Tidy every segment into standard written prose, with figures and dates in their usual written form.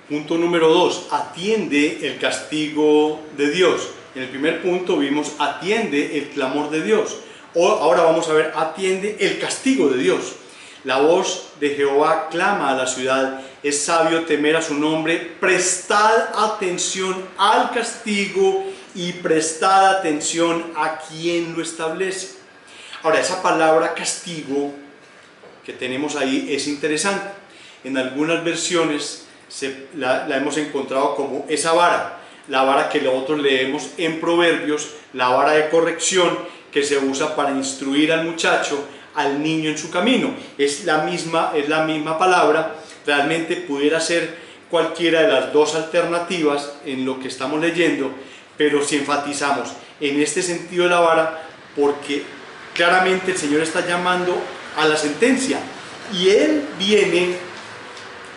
Punto número 2, atiende el castigo de Dios. En el primer punto vimos atiende el clamor de Dios. Ahora vamos a ver atiende el castigo de Dios. La voz de Jehová clama a la ciudad, es sabio temer a su nombre, prestad atención al castigo y prestad atención a quien lo establece. Ahora, esa palabra castigo que tenemos ahí es interesante. En algunas versiones la hemos encontrado como esa vara, la vara que nosotros leemos en Proverbios, la vara de corrección que se usa para instruir al muchacho, al niño en su camino. Es la misma palabra, realmente pudiera ser cualquiera de las dos alternativas en lo que estamos leyendo, pero si enfatizamos en este sentido de la vara, porque claramente el Señor está llamando a la sentencia y Él viene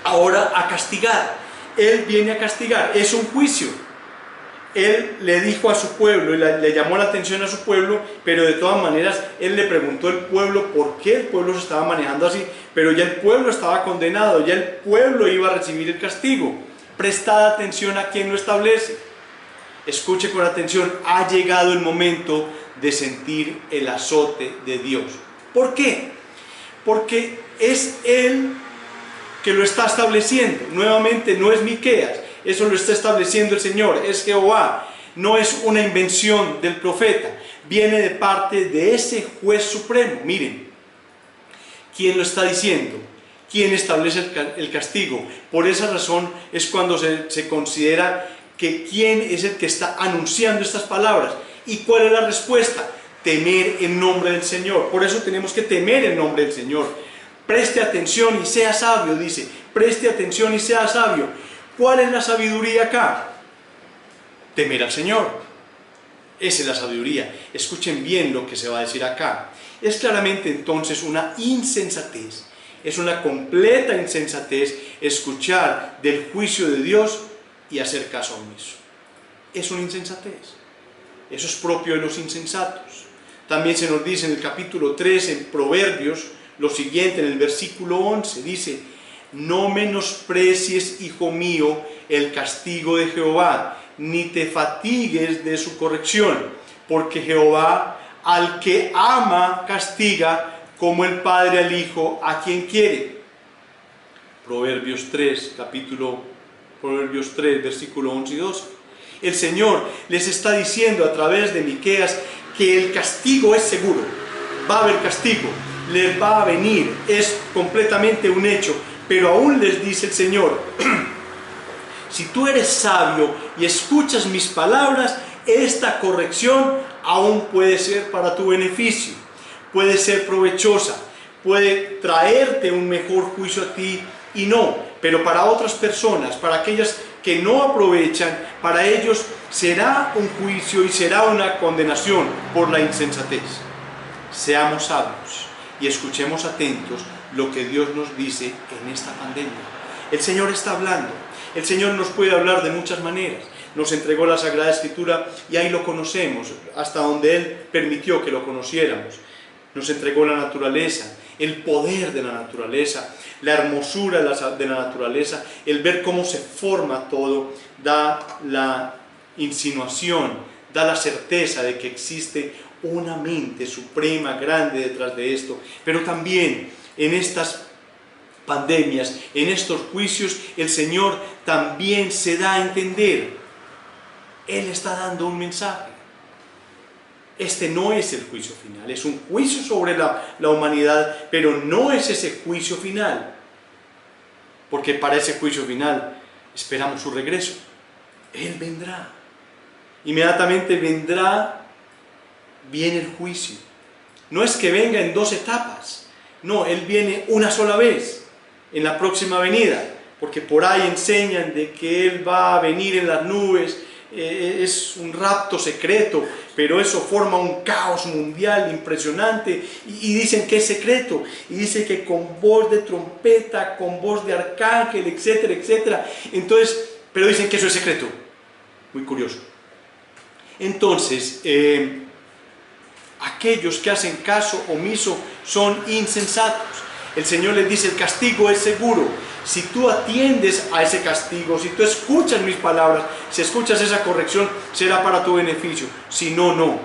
ahora a castigar. Él viene a castigar, es un juicio. Él le dijo a su pueblo, y le llamó la atención a su pueblo, pero de todas maneras Él le preguntó al pueblo por qué el pueblo se estaba manejando así, pero ya el pueblo estaba condenado, ya el pueblo iba a recibir el castigo. Prestad atención a quien lo establece. Escuche con atención, ha llegado el momento de sentir el azote de Dios. ¿Por qué? Porque es Él que lo está estableciendo. Nuevamente no es Miqueas, eso lo está estableciendo el Señor, es Jehová. No es una invención del profeta, viene de parte de ese juez supremo. Miren, ¿quién lo está diciendo? ¿Quién establece el castigo? Por esa razón es cuando se considera que quién es el que está anunciando estas palabras. ¿Y cuál es la respuesta? Temer en nombre del Señor. Por eso tenemos que temer en nombre del Señor. Preste atención y sea sabio, dice. Preste atención y sea sabio. ¿Cuál es la sabiduría acá? Temer al Señor. Esa es la sabiduría. Escuchen bien lo que se va a decir acá. Es claramente entonces una insensatez. Es una completa insensatez escuchar del juicio de Dios y hacer caso omiso. Es una insensatez. Eso es propio de los insensatos. También se nos dice en el capítulo 3, en Proverbios, lo siguiente, en el versículo 11, dice: no menosprecies, hijo mío, el castigo de Jehová, ni te fatigues de su corrección, porque Jehová al que ama castiga, como el padre al hijo a quien quiere. Proverbios 3, versículo 11 y 12. El Señor les está diciendo a través de Miqueas que el castigo es seguro. Va a haber castigo, les va a venir, es completamente un hecho. Pero aún les dice el Señor, si tú eres sabio y escuchas mis palabras, esta corrección aún puede ser para tu beneficio, puede ser provechosa, puede traerte un mejor juicio a ti y no, pero para otras personas, para aquellas que no aprovechan, para ellos será un juicio y será una condenación por la insensatez. Seamos sabios y escuchemos atentos lo que Dios nos dice en esta pandemia. El Señor está hablando. El Señor nos puede hablar de muchas maneras. Nos entregó la Sagrada Escritura y ahí lo conocemos, hasta donde Él permitió que lo conociéramos. Nos entregó la naturaleza, el poder de la naturaleza, la hermosura de la naturaleza, el ver cómo se forma todo, da la insinuación, da la certeza de que existe una mente suprema, grande detrás de esto. Pero también en estas pandemias, en estos juicios, el Señor también se da a entender. Él está dando un mensaje. Este no es el juicio final, es un juicio sobre la humanidad, pero no es ese juicio final, porque para ese juicio final esperamos su regreso. Él vendrá, inmediatamente vendrá, viene el juicio. No es que venga en dos etapas, no, Él viene una sola vez, en la próxima venida, porque por ahí enseñan de que Él va a venir en las nubes. Es un rapto secreto, pero eso forma un caos mundial impresionante, y dicen que es secreto, y dice que con voz de trompeta, con voz de arcángel, etcétera, etcétera. Entonces, pero dicen que eso es secreto. Muy curioso. Entonces, aquellos que hacen caso omiso son insensatos. El Señor les dice, el castigo es seguro. Si tú atiendes a ese castigo, si tú escuchas mis palabras, si escuchas esa corrección, será para tu beneficio. Si no, no.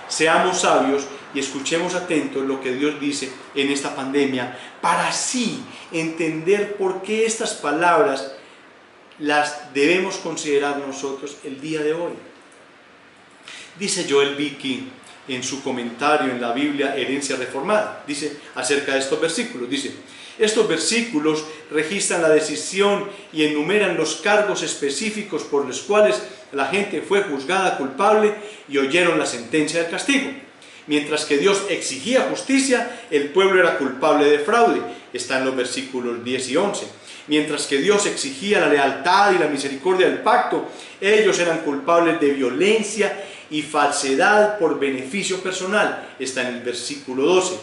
Seamos sabios y escuchemos atentos lo que Dios dice en esta pandemia, para así entender por qué estas palabras las debemos considerar nosotros el día de hoy. Dice Joel Beeke en su comentario en la Biblia Herencia Reformada, dice acerca de estos versículos, dice: estos versículos registran la decisión y enumeran los cargos específicos por los cuales la gente fue juzgada culpable y oyeron la sentencia del castigo. Mientras que Dios exigía justicia, el pueblo era culpable de fraude. Está en los versículos 10 y 11. Mientras que Dios exigía la lealtad y la misericordia del pacto, ellos eran culpables de violencia y falsedad por beneficio personal. Está en el versículo 12.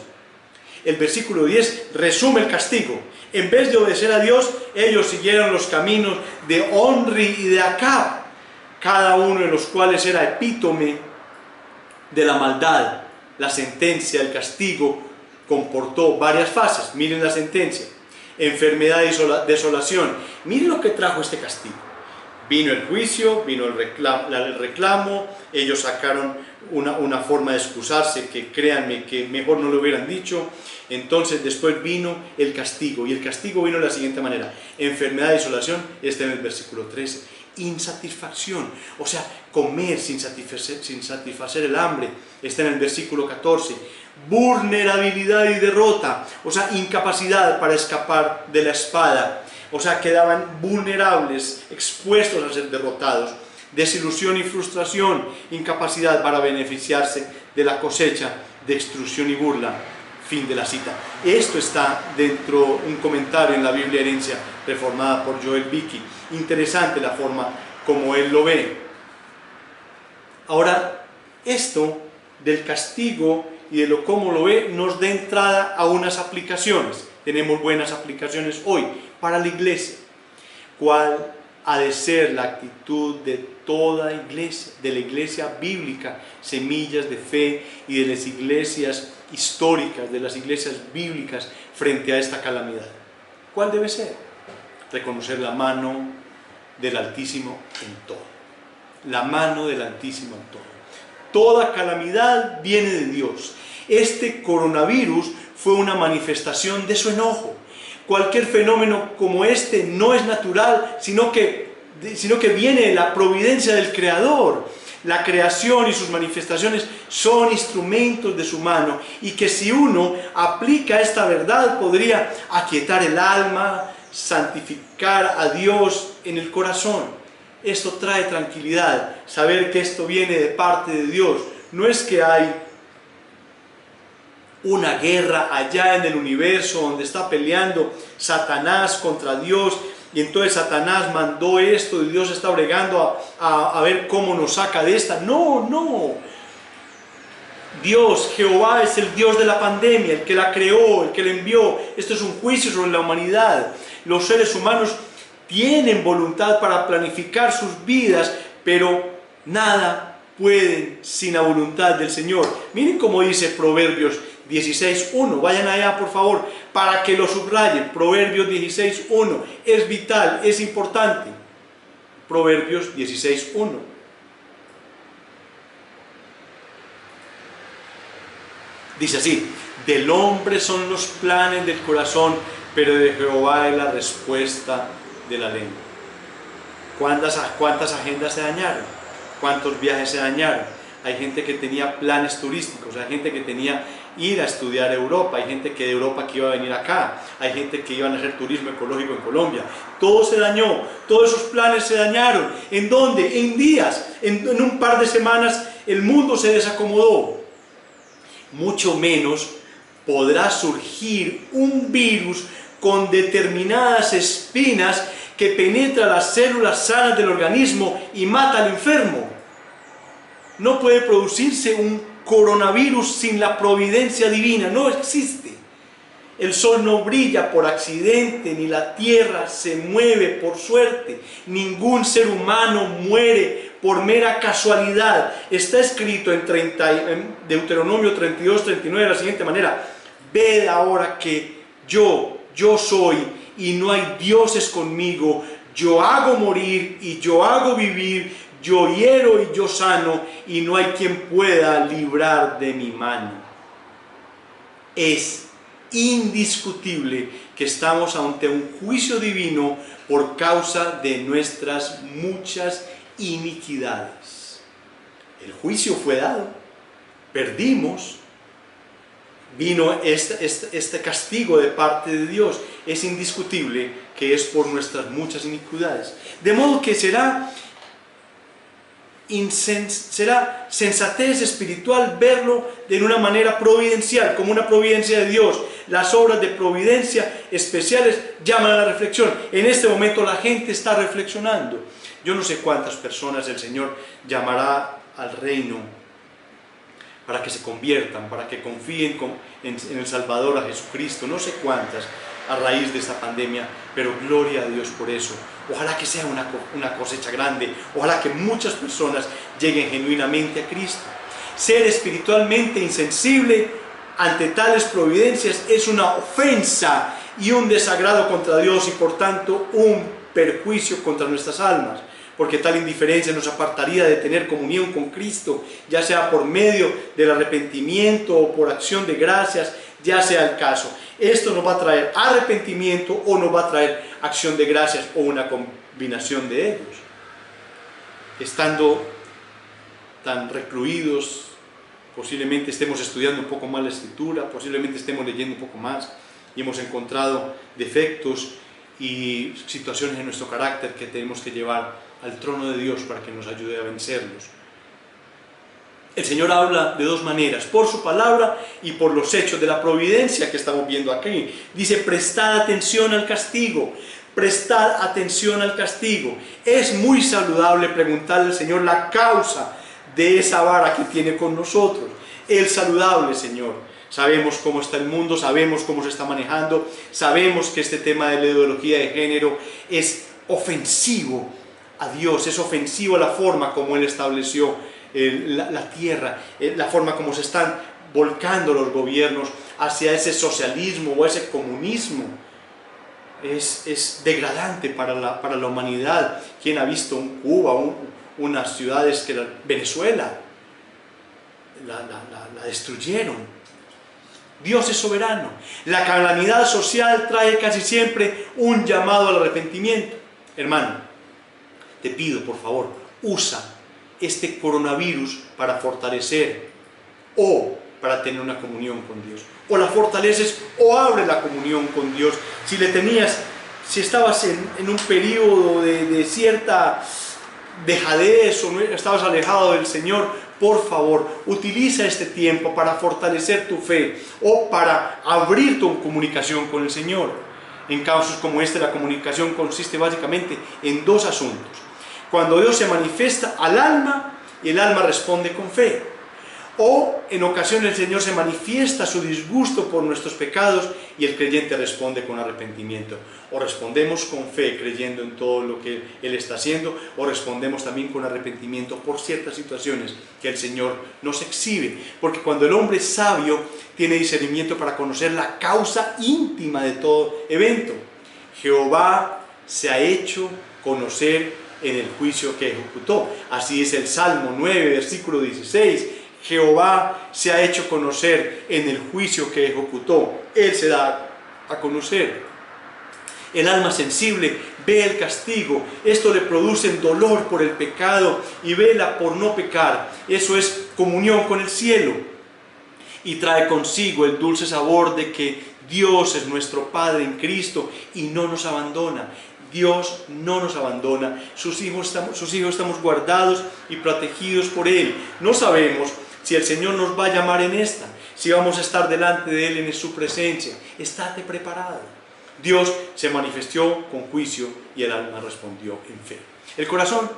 El versículo 10 resume el castigo. En vez de obedecer a Dios, ellos siguieron los caminos de Omri y de Acab, cada uno de los cuales era epítome de la maldad. La sentencia, el castigo, comportó varias fases. Miren la sentencia: enfermedad y desolación. Miren lo que trajo este castigo. Vino el juicio, vino el reclamo, ellos sacaron una forma de excusarse que, créanme, que mejor no lo hubieran dicho. Entonces después vino el castigo, y el castigo vino de la siguiente manera: enfermedad y desolación, está en el versículo 13. Insatisfacción, o sea, comer sin satisfacer el hambre, está en el versículo 14. Vulnerabilidad y derrota, o sea, incapacidad para escapar de la espada, o sea, quedaban vulnerables, expuestos a ser derrotados. Desilusión y frustración, incapacidad para beneficiarse de la cosecha, destrucción y burla. Fin de la cita. Esto está dentro de un comentario en la Biblia Herencia Reformada por Joel Beeke. Interesante la forma como él lo ve. Ahora, esto del castigo y de lo cómo lo ve nos da entrada a unas aplicaciones. Tenemos buenas aplicaciones hoy para la iglesia. ¿Cuál ha de ser la actitud de toda iglesia, de la iglesia bíblica, Semillas de Fe, y de las iglesias históricas, de las iglesias bíblicas frente a esta calamidad? ¿Cuál debe ser? Reconocer la mano del Altísimo en todo. La mano del Altísimo en todo. Toda calamidad viene de Dios. Este coronavirus fue una manifestación de su enojo. Cualquier fenómeno como este no es natural, sino que viene de la providencia del Creador. La creación y sus manifestaciones son instrumentos de su mano, y que si uno aplica esta verdad podría aquietar el alma, santificar a Dios en el corazón. Esto trae tranquilidad, saber que esto viene de parte de Dios. No es que hay una guerra allá en el universo donde está peleando Satanás contra Dios, y entonces Satanás mandó esto y Dios está bregando a ver cómo nos saca de esta. No, no. Dios, Jehová, es el Dios de la pandemia, el que la creó, el que la envió. Esto es un juicio sobre la humanidad. Los seres humanos tienen voluntad para planificar sus vidas, pero nada pueden sin la voluntad del Señor. Miren cómo dice Proverbios 16.1, vayan allá por favor, para que lo subrayen. Proverbios 16.1, es vital, es importante. Proverbios 16.1. Dice así: del hombre son los planes del corazón, pero de Jehová es la respuesta de la lengua. ¿Cuántas agendas se dañaron? ¿Cuántos viajes se dañaron? Hay gente que tenía planes turísticos, hay gente que tenía ir a estudiar a Europa, hay gente que de Europa que iba a venir acá, hay gente que iban a hacer turismo ecológico en Colombia. Todo se dañó, todos esos planes se dañaron. ¿En dónde? En días, en un par de semanas el mundo se desacomodó. Mucho menos podrá surgir un virus con determinadas espinas que penetra las células sanas del organismo y mata al enfermo. No puede producirse un coronavirus sin la providencia divina, no existe. El sol no brilla por accidente, ni la tierra se mueve por suerte. Ningún ser humano muere por mera casualidad. Está escrito en Deuteronomio 32:39 de la siguiente manera: ved ahora que yo soy y no hay dioses conmigo, yo hago morir y yo hago vivir, yo hiero y yo sano, y no hay quien pueda librar de mi mano. Es indiscutible que estamos ante un juicio divino por causa de nuestras muchas iniquidades. El juicio fue dado, perdimos, vino este castigo de parte de Dios. Es indiscutible que es por nuestras muchas iniquidades. De modo que será sensatez espiritual verlo de una manera providencial, como una providencia de Dios. Las obras de providencia especiales llaman a la reflexión. En este momento la gente está reflexionando. Yo no sé cuántas personas el Señor llamará al reino para que se conviertan, para que confíen en el Salvador, a Jesucristo. No sé cuántas a raíz de esta pandemia, pero gloria a Dios por eso. Ojalá que sea una cosecha grande, ojalá que muchas personas lleguen genuinamente a Cristo. Ser espiritualmente insensible ante tales providencias es una ofensa y un desagrado contra Dios, y por tanto un perjuicio contra nuestras almas, porque tal indiferencia nos apartaría de tener comunión con Cristo, ya sea por medio del arrepentimiento o por acción de gracias, ya sea el caso. Esto nos va a traer arrepentimiento o nos va a traer acción de gracias, o una combinación de ellos. Estando tan recluidos, posiblemente estemos estudiando un poco más la Escritura, posiblemente estemos leyendo un poco más y hemos encontrado defectos y situaciones en nuestro carácter que tenemos que llevar al trono de Dios para que nos ayude a vencerlos. El Señor habla de dos maneras: por su palabra y por los hechos de la providencia que estamos viendo aquí. Dice: prestad atención al castigo, prestad atención al castigo. Es muy saludable preguntarle al Señor la causa de esa vara que tiene con nosotros. Es saludable, Señor. Sabemos cómo está el mundo, sabemos cómo se está manejando, sabemos que este tema de la ideología de género es ofensivo a Dios, es ofensivo a la forma como Él estableció la tierra, la forma como se están volcando los gobiernos hacia ese socialismo o ese comunismo. Es degradante para la humanidad. ¿Quién ha visto un Cuba, unas ciudades que Venezuela la destruyeron? Dios es soberano. La calamidad social trae casi siempre un llamado al arrepentimiento. Hermano, te pido, por favor, usa este coronavirus para fortalecer o para tener una comunión con Dios. O la fortaleces o abre la comunión con Dios. Si estabas en un periodo de cierta dejadez o no estabas alejado del Señor, por favor, utiliza este tiempo para fortalecer tu fe o para abrir tu comunicación con el Señor. En casos como este, la comunicación consiste básicamente en dos asuntos. Cuando Dios se manifiesta al alma y el alma responde con fe. O en ocasiones el Señor se manifiesta su disgusto por nuestros pecados y el creyente responde con arrepentimiento. O respondemos con fe creyendo en todo lo que Él está haciendo, o respondemos también con arrepentimiento por ciertas situaciones que el Señor nos exhibe. Porque cuando el hombre es sabio, tiene discernimiento para conocer la causa íntima de todo evento. Jehová se ha hecho conocer en el juicio que ejecutó. Así es el Salmo 9, versículo 16. Jehová se ha hecho conocer en el juicio que ejecutó. Él se da a conocer. El alma sensible ve el castigo. Esto le produce dolor por el pecado y vela por no pecar. Eso es comunión con el cielo. Y trae consigo el dulce sabor de que Dios es nuestro Padre en Cristo y no nos abandona. Dios no nos abandona. Sus hijos estamos guardados y protegidos por Él. No sabemos si el Señor nos va a llamar en esta, si vamos a estar delante de Él en su presencia. Estate preparado. Dios se manifestó con juicio y el alma respondió en fe. El corazón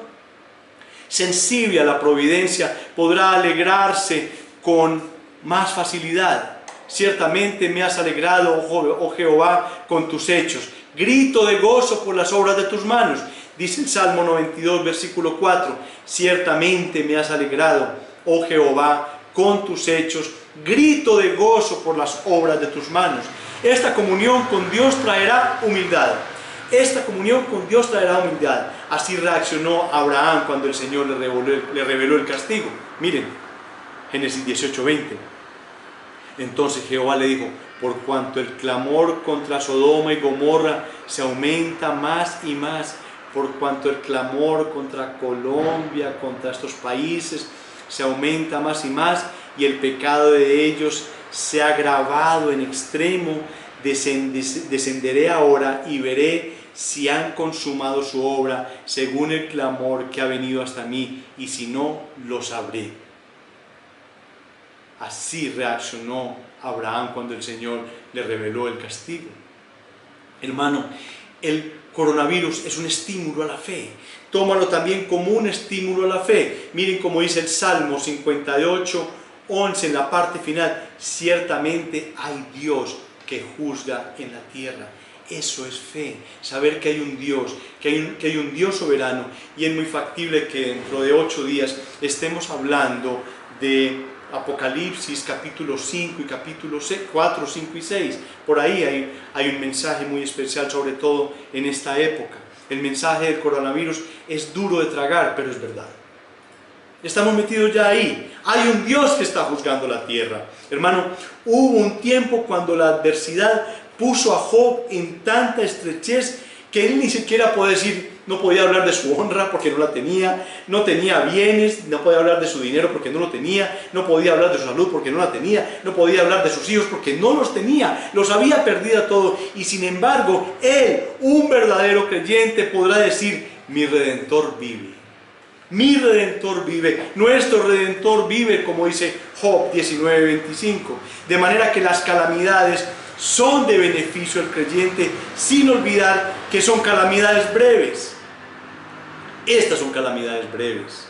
sensible a la providencia podrá alegrarse con más facilidad. Ciertamente me has alegrado, oh Jehová, con tus hechos. Grito de gozo por las obras de tus manos. Dice el Salmo 92, versículo 4. Ciertamente me has alegrado, oh Jehová, con tus hechos. Grito de gozo por las obras de tus manos. Esta comunión con Dios traerá humildad. Esta comunión con Dios traerá humildad. Así reaccionó Abraham cuando el Señor le reveló el castigo. Miren, Génesis 18:20. Entonces Jehová le dijo: por cuanto el clamor contra Sodoma y Gomorra se aumenta más y más, por cuanto el clamor contra Colombia, contra estos países, se aumenta más y más, y el pecado de ellos se ha agravado en extremo, descenderé ahora y veré si han consumado su obra según el clamor que ha venido hasta mí, y si no, lo sabré. Así reaccionó Abraham cuando el Señor le reveló el castigo. Hermano, el coronavirus es un estímulo a la fe. Tómalo también como un estímulo a la fe. Miren cómo dice el Salmo 58:11 en la parte final: ciertamente hay Dios que juzga en la tierra. Eso es fe, saber que hay un Dios, que hay un Dios soberano, y es muy factible que dentro de 8 días estemos hablando de Apocalipsis capítulo 5 y capítulo 4, 5 y 6. Por ahí hay un mensaje muy especial, sobre todo en esta época. El mensaje del coronavirus es duro de tragar, pero es verdad. Estamos metidos ya ahí. Hay un Dios que está juzgando la tierra. Hermano, hubo un tiempo cuando la adversidad puso a Job en tanta estrechez que él ni siquiera puede decir, no podía hablar de su honra porque no la tenía, no tenía bienes, no podía hablar de su dinero porque no lo tenía, no podía hablar de su salud porque no la tenía, no podía hablar de sus hijos porque no los tenía, los había perdido todo. Y sin embargo, él, un verdadero creyente, podrá decir: mi Redentor vive. Mi Redentor vive, nuestro Redentor vive, como dice Job 19:25. De manera que las calamidades son de beneficio al creyente, sin olvidar que son calamidades breves. Estas son calamidades breves.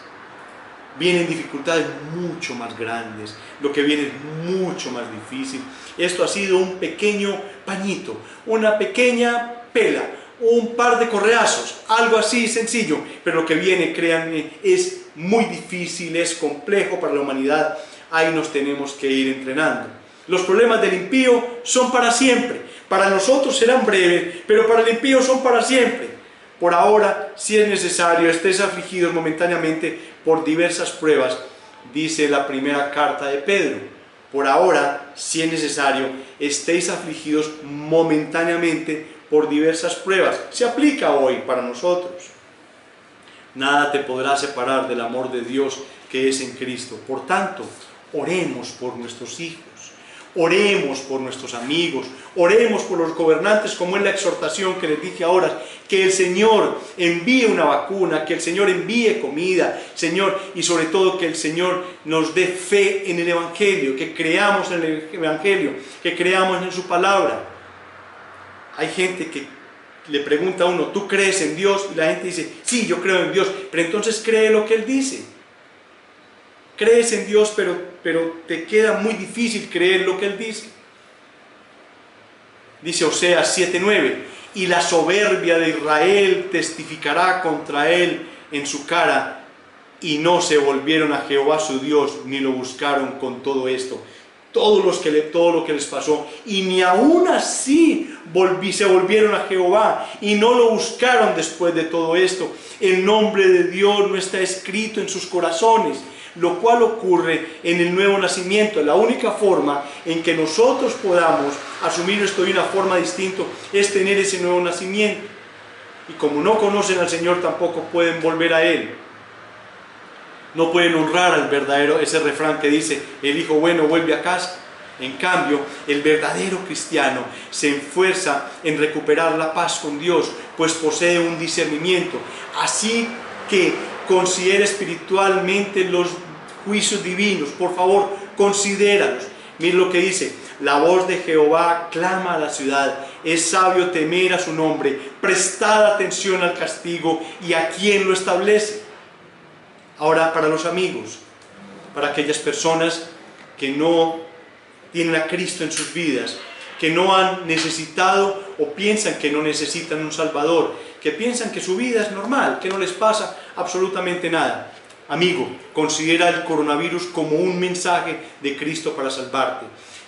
Vienen dificultades mucho más grandes, lo que viene es mucho más difícil. Esto ha sido un pequeño pañito, una pequeña pela, un par de correazos, algo así sencillo, pero lo que viene, créanme, es muy difícil, es complejo para la humanidad. Ahí nos tenemos que ir entrenando. Los problemas del impío son para siempre. Para nosotros serán breves, pero para el impío son para siempre. Por ahora, si es necesario, estéis afligidos momentáneamente por diversas pruebas, dice la primera carta de Pedro. Por ahora, si es necesario, estéis afligidos momentáneamente por diversas pruebas. Se aplica hoy para nosotros. Nada te podrá separar del amor de Dios que es en Cristo. Por tanto, oremos por nuestros hijos. Oremos por nuestros amigos, oremos por los gobernantes, como es la exhortación que les dije ahora, que el Señor envíe una vacuna, que el Señor envíe comida, Señor, y sobre todo que el Señor nos dé fe en el Evangelio, que creamos en el Evangelio, que creamos en su palabra. Hay gente que le pregunta a uno: ¿tú crees en Dios? Y la gente dice: sí, yo creo en Dios, pero entonces cree lo que Él dice. Crees en Dios, pero te queda muy difícil creer lo que Él dice. Dice Oseas 7:9: y la soberbia de Israel testificará contra él en su cara, y no se volvieron a Jehová su Dios, ni lo buscaron con todo esto. Todo lo que les pasó, y ni aún así se volvieron a Jehová, y no lo buscaron después de todo esto. El nombre de Dios no está escrito en sus corazones, lo cual ocurre en el nuevo nacimiento. La única forma en que nosotros podamos asumir esto de una forma distinta es tener ese nuevo nacimiento. Y como no conocen al Señor, tampoco pueden volver a Él. No pueden honrar al verdadero, ese refrán que dice: el hijo bueno vuelve a casa. En cambio, el verdadero cristiano se esfuerza en recuperar la paz con Dios, pues posee un discernimiento. Así que considera espiritualmente los juicios divinos. Por favor, considéralos. Miren lo que dice: la voz de Jehová clama a la ciudad, es sabio temer a su nombre, prestad atención al castigo y a quien lo establece. Ahora, para los amigos, para aquellas personas que no tienen a Cristo en sus vidas, que no han necesitado o piensan que no necesitan un Salvador, que piensan que su vida es normal, que no les pasa absolutamente nada. Amigo, considera el coronavirus como un mensaje de Cristo para salvarte.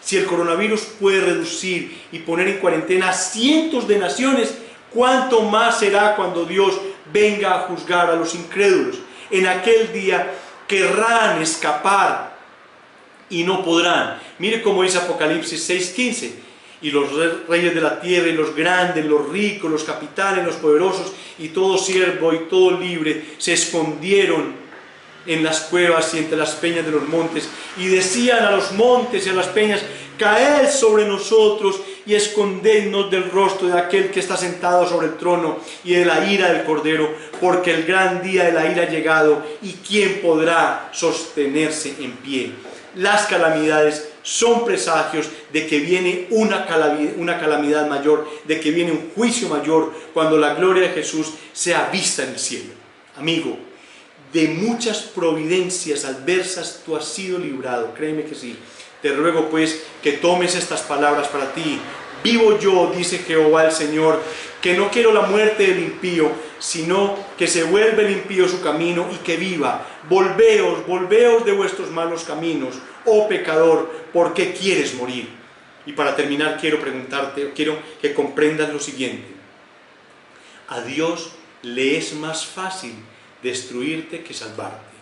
Si el coronavirus puede reducir y poner en cuarentena a cientos de naciones, ¿cuánto más será cuando Dios venga a juzgar a los incrédulos? En aquel día querrán escapar y no podrán. Mire cómo dice Apocalipsis 6:15. Y los reyes de la tierra, y los grandes, los ricos, los capitanes, los poderosos, y todo siervo y todo libre, se escondieron en las cuevas y entre las peñas de los montes, y decían a los montes y a las peñas: caed sobre nosotros y escondednos del rostro de aquel que está sentado sobre el trono y de la ira del Cordero, porque el gran día de la ira ha llegado, y ¿quién podrá sostenerse en pie? Las calamidades son presagios de que viene una calamidad mayor, de que viene un juicio mayor, cuando la gloria de Jesús sea vista en el cielo. Amigo, de muchas providencias adversas tú has sido librado, créeme que sí. Te ruego pues que tomes estas palabras para ti. Vivo yo, dice Jehová el Señor, que no quiero la muerte del impío, sino que se vuelva el impío su camino y que viva. Volveos de vuestros malos caminos, oh pecador, ¿por qué quieres morir? Y para terminar quiero preguntarte, quiero que comprendas lo siguiente. A Dios le es más fácil destruirte que salvarte.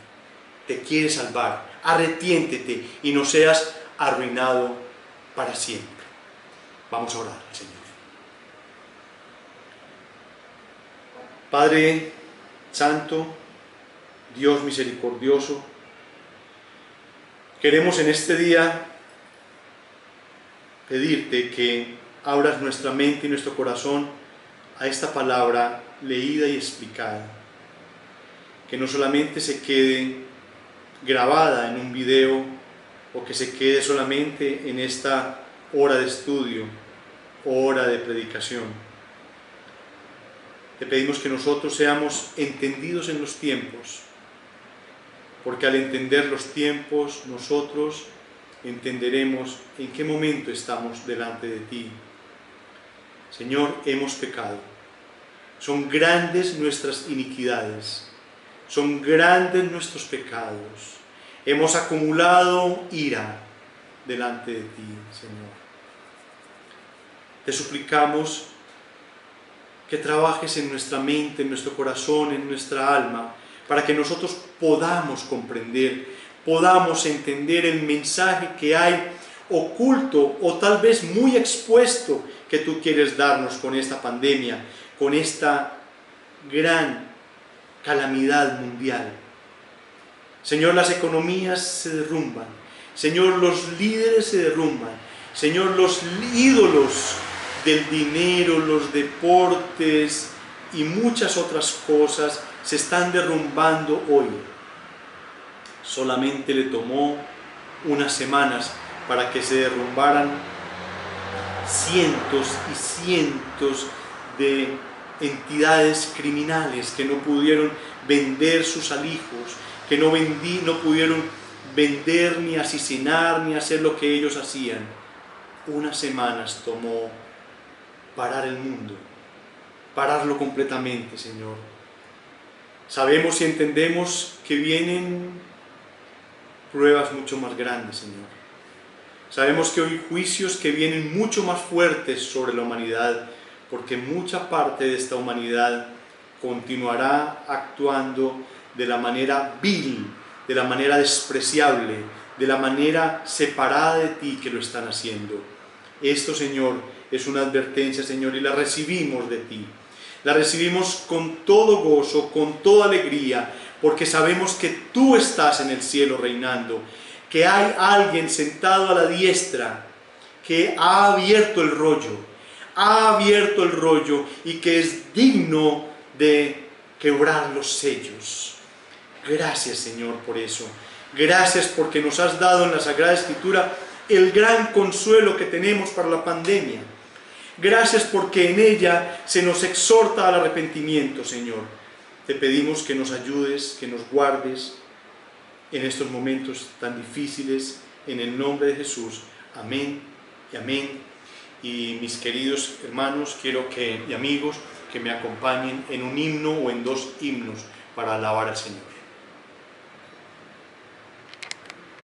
Te quiere salvar, arrepiéntete y no seas arruinado para siempre. Vamos a orar al Señor. Padre Santo, Dios misericordioso, queremos en este día pedirte que abras nuestra mente y nuestro corazón a esta palabra leída y explicada, que no solamente se quede grabada en un video o que se quede solamente en esta hora de estudio o hora de predicación. Te pedimos que nosotros seamos entendidos en los tiempos, porque al entender los tiempos nosotros entenderemos en qué momento estamos delante de ti. Señor, hemos pecado. Son grandes nuestras iniquidades, son grandes nuestros pecados. Hemos acumulado ira delante de ti, Señor. Te suplicamos que trabajes en nuestra mente, en nuestro corazón, en nuestra alma, para que nosotros podamos comprender, podamos entender el mensaje que hay oculto o tal vez muy expuesto que tú quieres darnos con esta pandemia, con esta gran calamidad mundial. Señor, las economías se derrumban, Señor, los líderes se derrumban, Señor, los ídolos del dinero, los deportes y muchas otras cosas se están derrumbando hoy. Solamente le tomó unas semanas para que se derrumbaran cientos y cientos de entidades criminales que no pudieron vender sus alijos, que no pudieron vender ni asesinar ni hacer lo que ellos hacían. Unas semanas tomó parar el mundo, pararlo completamente, Señor. Sabemos y entendemos que vienen pruebas mucho más grandes, Señor. Sabemos que hay juicios que vienen mucho más fuertes sobre la humanidad, porque mucha parte de esta humanidad continuará actuando de la manera vil, de la manera despreciable, de la manera separada de ti que lo están haciendo. Esto, Señor, es una advertencia, Señor, y la recibimos de ti. La recibimos con todo gozo, con toda alegría, porque sabemos que tú estás en el cielo reinando, que hay alguien sentado a la diestra que ha abierto el rollo y que es digno de quebrar los sellos. Gracias, Señor, por eso. Gracias porque nos has dado en la Sagrada Escritura el gran consuelo que tenemos para la pandemia. Gracias porque en ella se nos exhorta al arrepentimiento, Señor. Te pedimos que nos ayudes, que nos guardes en estos momentos tan difíciles, en el nombre de Jesús. Amén y amén. Y mis queridos hermanos, y amigos, que me acompañen en un himno o en dos himnos para alabar al Señor.